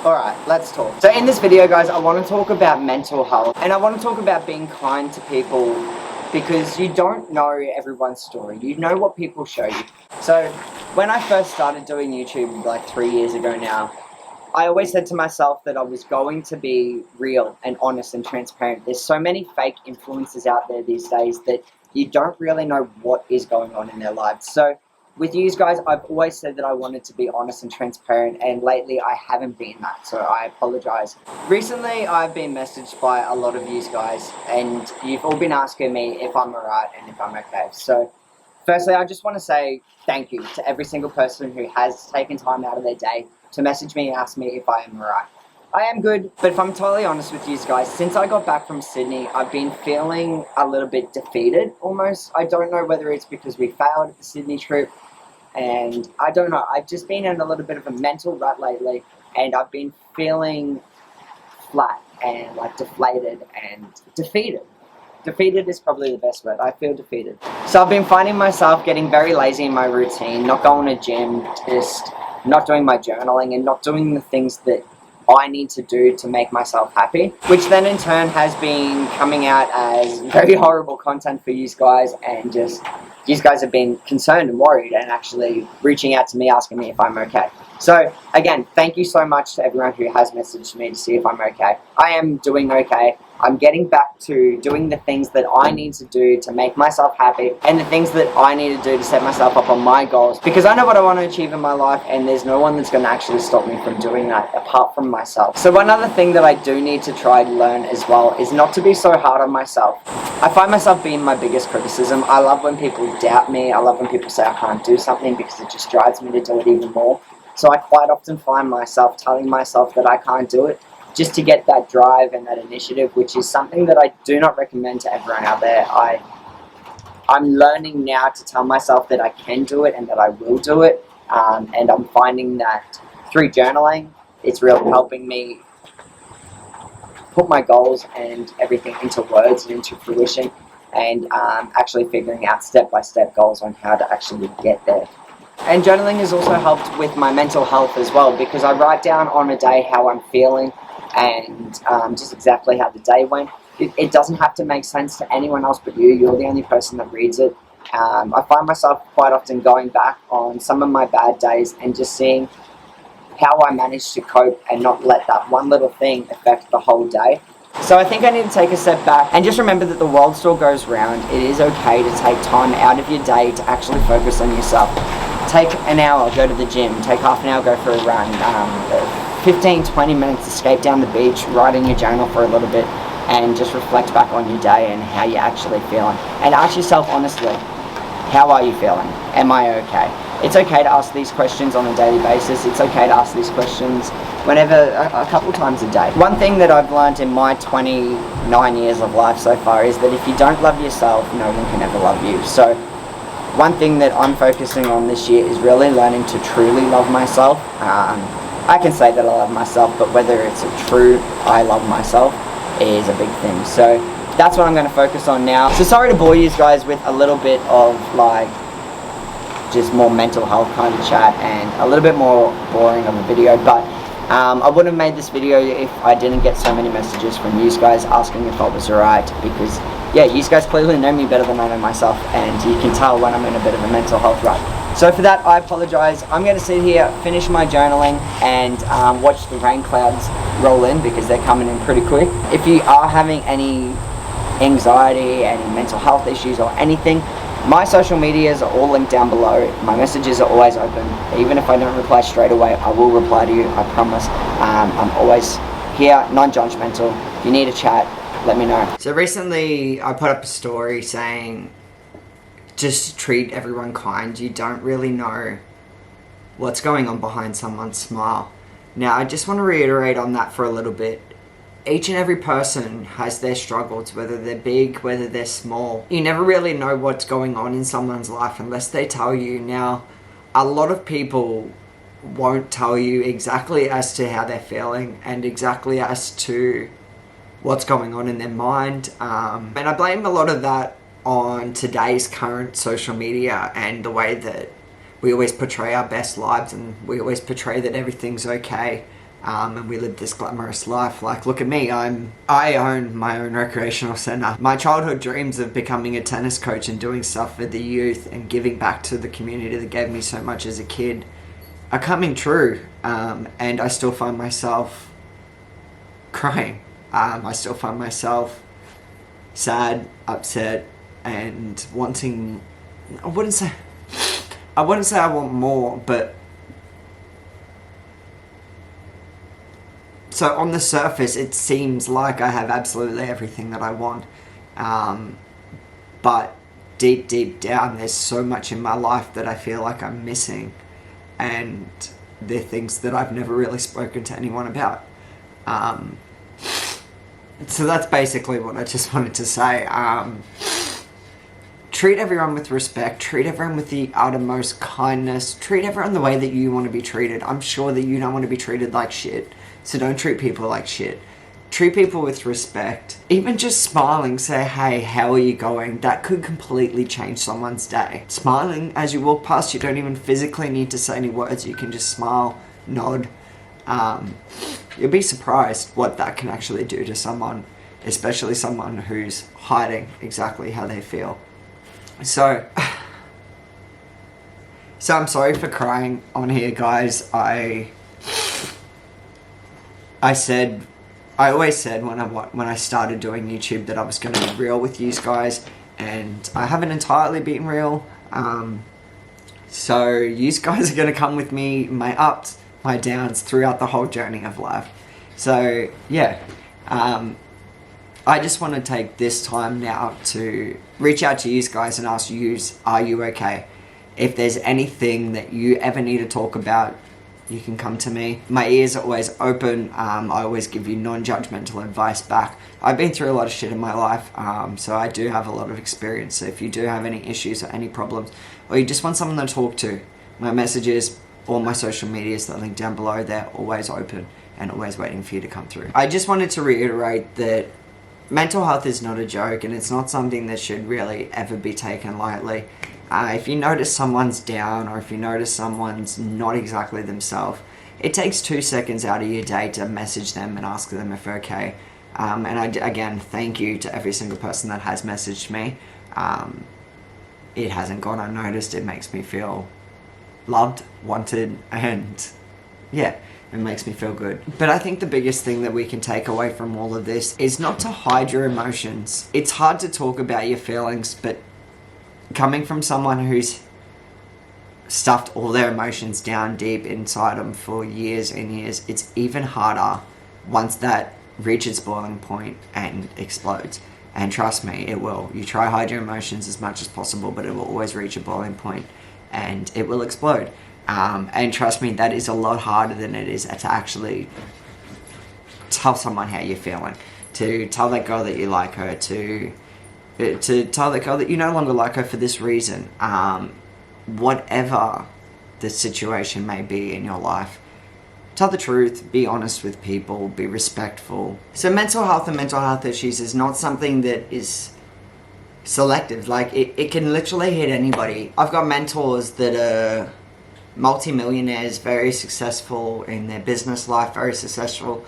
Alright, let's talk. So in this video, guys, I want to talk about mental health, and I want to talk about being kind to people, because you don't know everyone's story. You know what people show you. So when I first started doing YouTube like 3 years ago now, I always said to myself that I was going to be real and honest and transparent. There's so many fake influencers out there these days that you don't really know what is going on in their lives. So with you guys, I've always said that I wanted to be honest and transparent, and lately I haven't been that, so I apologize. Recently, I've been messaged by a lot of you guys, and you've all been asking me if I'm alright and if I'm okay. So, firstly, I just want to say thank you to every single person who has taken time out of their day to message me and ask me if I am alright. I am good, but if I'm totally honest with you guys, since I got back from Sydney, I've been feeling a little bit defeated, almost. I don't know whether it's because we failed at the Sydney trip, and I don't know, I've just been in a little bit of a mental rut lately, and I've been feeling flat and like deflated and defeated. Defeated is probably the best word. I feel defeated. So I've been finding myself getting very lazy in my routine, not going to gym, just not doing my journaling and not doing the things that I need to do to make myself happy, which then in turn has been coming out as very horrible content for you guys, and just you guys have been concerned and worried and actually reaching out to me asking me if I'm okay. So again, thank you so much to everyone who has messaged me to see if I'm okay. I am doing okay. I'm getting back to doing the things that I need to do to make myself happy, and the things that I need to do to set myself up on my goals, because I know what I want to achieve in my life, and there's no one that's going to actually stop me from doing that apart from myself. So one other thing that I do need to try to learn as well is not to be so hard on myself. I find myself being my biggest criticism. I love when people doubt me. I love when people say I can't do something, because it just drives me to do it even more. So I quite often find myself telling myself that I can't do it, just to get that drive and that initiative, which is something that I do not recommend to everyone out there. I'm learning now to tell myself that I can do it and that I will do it, and I'm finding that through journaling, it's really helping me put my goals and everything into words and into fruition, and actually figuring out step-by-step goals on how to actually get there. And journaling has also helped with my mental health as well, because I write down on a day how I'm feeling, and just exactly how the day went. It doesn't have to make sense to anyone else but you. You're the only person that reads it. I find myself quite often going back on some of my bad days and just seeing how I managed to cope and not let that one little thing affect the whole day. So I think I need to take a step back and just remember that the world still goes round. It is okay to take time out of your day to actually focus on yourself. Take an hour, go to the gym. Take half an hour, go for a run. 15-20 minutes, escape down the beach, write in your journal for a little bit, and just reflect back on your day and how you're actually feeling. And ask yourself honestly, how are you feeling? Am I okay? It's okay to ask these questions on a daily basis. It's okay to ask these questions whenever, a couple times a day. One thing that I've learned in my 29 years of life so far is that if you don't love yourself, no one can ever love you. So one thing that I'm focusing on this year is really learning to truly love myself. I can say that I love myself, but whether it's a true I love myself is a big thing. So that's what I'm going to focus on now. So sorry to bore you guys with a little bit of like just more mental health kind of chat and a little bit more boring of a video, but I wouldn't have made this video if I didn't get so many messages from you guys asking if I was alright, because yeah, you guys clearly know me better than I know myself, and you can tell when I'm in a bit of a mental health rut. So for that, I apologise. I'm going to sit here, finish my journaling, and watch the rain clouds roll in, because they're coming in pretty quick. If you are having any anxiety, any mental health issues or anything, my social medias are all linked down below. My messages are always open. Even if I don't reply straight away, I will reply to you, I promise. I'm always here, non-judgmental. If you need a chat, let me know. So recently, I put up a story saying, just treat everyone kind. You don't really know what's going on behind someone's smile. Now, I just want to reiterate on that for a little bit. Each and every person has their struggles, whether they're big, whether they're small. You never really know what's going on in someone's life unless they tell you. Now, a lot of people won't tell you exactly as to how they're feeling and exactly as to what's going on in their mind. And I blame a lot of that on today's current social media and the way that we always portray our best lives, and we always portray that everything's okay. and we live this glamorous life. Like, look at me, I own my own recreational centre. My childhood dreams of becoming a tennis coach and doing stuff for the youth and giving back to the community that gave me so much as a kid are coming true, and I still find myself crying. I still find myself sad, upset, and wanting, I wouldn't say I want more, but so on the surface it seems like I have absolutely everything that I want, but deep down there's so much in my life that I feel like I'm missing, and they're things that I've never really spoken to anyone about. So that's basically what I just wanted to say. Treat everyone with respect, treat everyone with the uttermost kindness, treat everyone the way that you want to be treated. I'm sure that you don't want to be treated like shit, so don't treat people like shit. Treat people with respect. Even just smiling, say, hey, how are you going? That could completely change someone's day. Smiling as you walk past, you don't even physically need to say any words, you can just smile, nod. You'll be surprised what that can actually do to someone, especially someone who's hiding exactly how they feel. So I'm sorry for crying on here, guys. I always said when I started doing YouTube that I was going to be real with you guys, and I haven't entirely been real. So you guys are going to come with me, my ups, my downs throughout the whole journey of life. So yeah, I just want to take this time now to reach out to you guys and ask you, are you okay? If there's anything that you ever need to talk about, you can come to me. My ears are always open. I always give you non-judgmental advice back. I've been through a lot of shit in my life, so I do have a lot of experience. So if you do have any issues or any problems, or you just want someone to talk to, my messages, all my social medias that link down below, they're always open and always waiting for you to come through. I just wanted to reiterate that mental health is not a joke, and it's not something that should really ever be taken lightly. If you notice someone's down, or if you notice someone's not exactly themselves, it takes 2 seconds out of your day to message them and ask them if they're okay. And again, thank you to every single person that has messaged me. It hasn't gone unnoticed. It makes me feel loved, wanted, and yeah, it makes me feel good. But I think the biggest thing that we can take away from all of this is not to hide your emotions. It's hard to talk about your feelings, but coming from someone who's stuffed all their emotions down deep inside them for years and years, it's even harder once that reaches boiling point and explodes. And trust me, it will. You try to hide your emotions as much as possible, but it will always reach a boiling point and it will explode. And trust me, that is a lot harder than it is to actually tell someone how you're feeling. To tell that girl that you like her, to tell that girl that you no longer like her for this reason. Whatever the situation may be in your life, tell the truth, be honest with people, be respectful. So mental health and mental health issues is not something that is selective. Like, it can literally hit anybody. I've got mentors that are multi-millionaires, very successful in their business life, very successful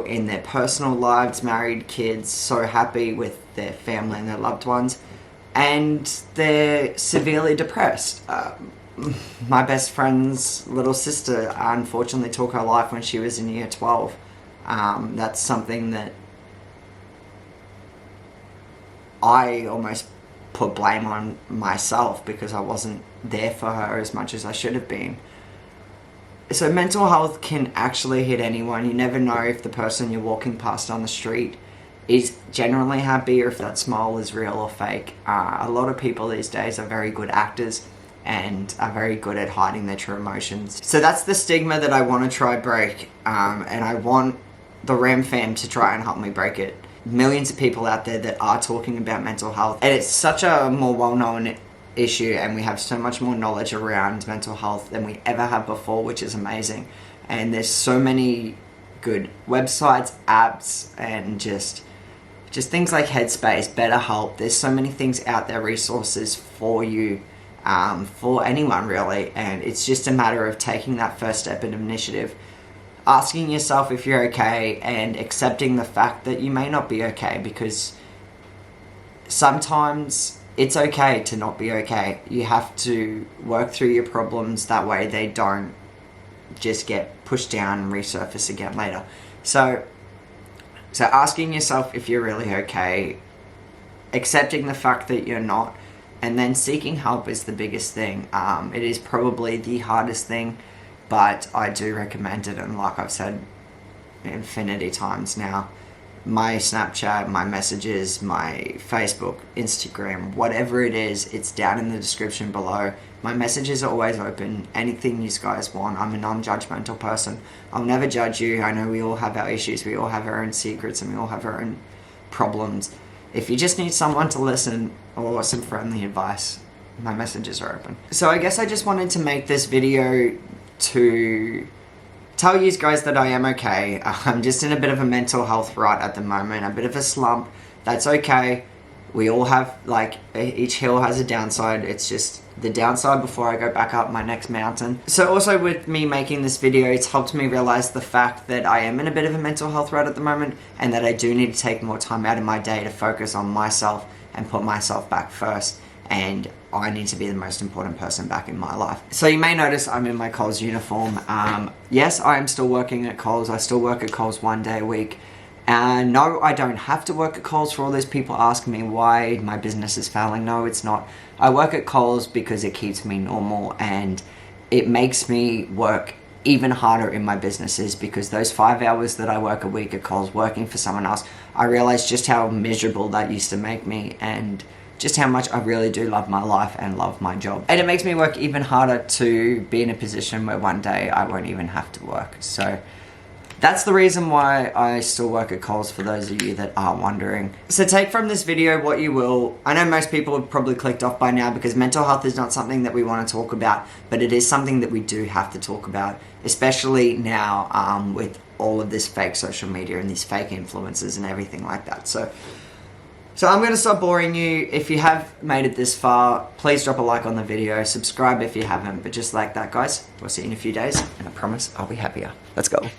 in their personal lives, married, kids, so happy with their family and their loved ones, and they're severely depressed. My best friend's little sister unfortunately took her life when she was in year 12. That's something that I almost put blame on myself because I wasn't there for her as much as I should have been. So mental health can actually hit anyone. You never know if the person you're walking past on the street is genuinely happy or if that smile is real or fake. A lot of people these days are very good actors and are very good at hiding their true emotions. So that's the stigma that I want to try break, and I want the ramfam to try and help me break it. Millions of people out there that are talking about mental health, and it's such a more well-known issue, and we have so much more knowledge around mental health than we ever have before, which is amazing. And there's so many good websites, apps, and just things like Headspace, BetterHelp. There's so many things out there, resources for you for anyone really, and it's just a matter of taking that first step in initiative, asking yourself if you're okay, and accepting the fact that you may not be okay, because sometimes it's okay to not be okay. You have to work through your problems, that way they don't just get pushed down and resurface again later. So asking yourself if you're really okay, accepting the fact that you're not, and then seeking help is the biggest thing. It is probably the hardest thing, but I do recommend it, and like I've said infinity times now, my Snapchat, my messages, my Facebook, Instagram, whatever it is, it's down in the description below. My messages are always open. Anything you guys want. I'm a non-judgmental person. I'll never judge you. I know we all have our issues. We all have our own secrets, and we all have our own problems. If you just need someone to listen or some friendly advice, my messages are open. So I guess I just wanted to make this video to tell you guys that I am okay. I'm just in a bit of a mental health rut at the moment, a bit of a slump. That's okay. We all have, like, each hill has a downside. It's just the downside before I go back up my next mountain. So also with me making this video, it's helped me realize the fact that I am in a bit of a mental health rut at the moment, and that I do need to take more time out of my day to focus on myself and put myself back first. And I need to be the most important person back in my life. So you may notice I'm in my Coles uniform. Yes, I am still working at Coles. I still work at Coles 1 day a week. And no, I don't have to work at Coles. For all those people asking me why my business is failing, no, it's not. I work at Coles because it keeps me normal, and it makes me work even harder in my businesses, because those 5 hours that I work a week at Coles working for someone else, I realized just how miserable that used to make me, and just how much I really do love my life and love my job. And it makes me work even harder to be in a position where one day I won't even have to work. So that's the reason why I still work at Coles, for those of you that are wondering. So take from this video what you will. I know most people have probably clicked off by now, because mental health is not something that we want to talk about, but it is something that we do have to talk about, especially now with all of this fake social media and these fake influencers and everything like that. So I'm going to stop boring you. If you have made it this far, please drop a like on the video, subscribe if you haven't, but just like that, guys, we'll see you in a few days, and I promise I'll be happier. Let's go.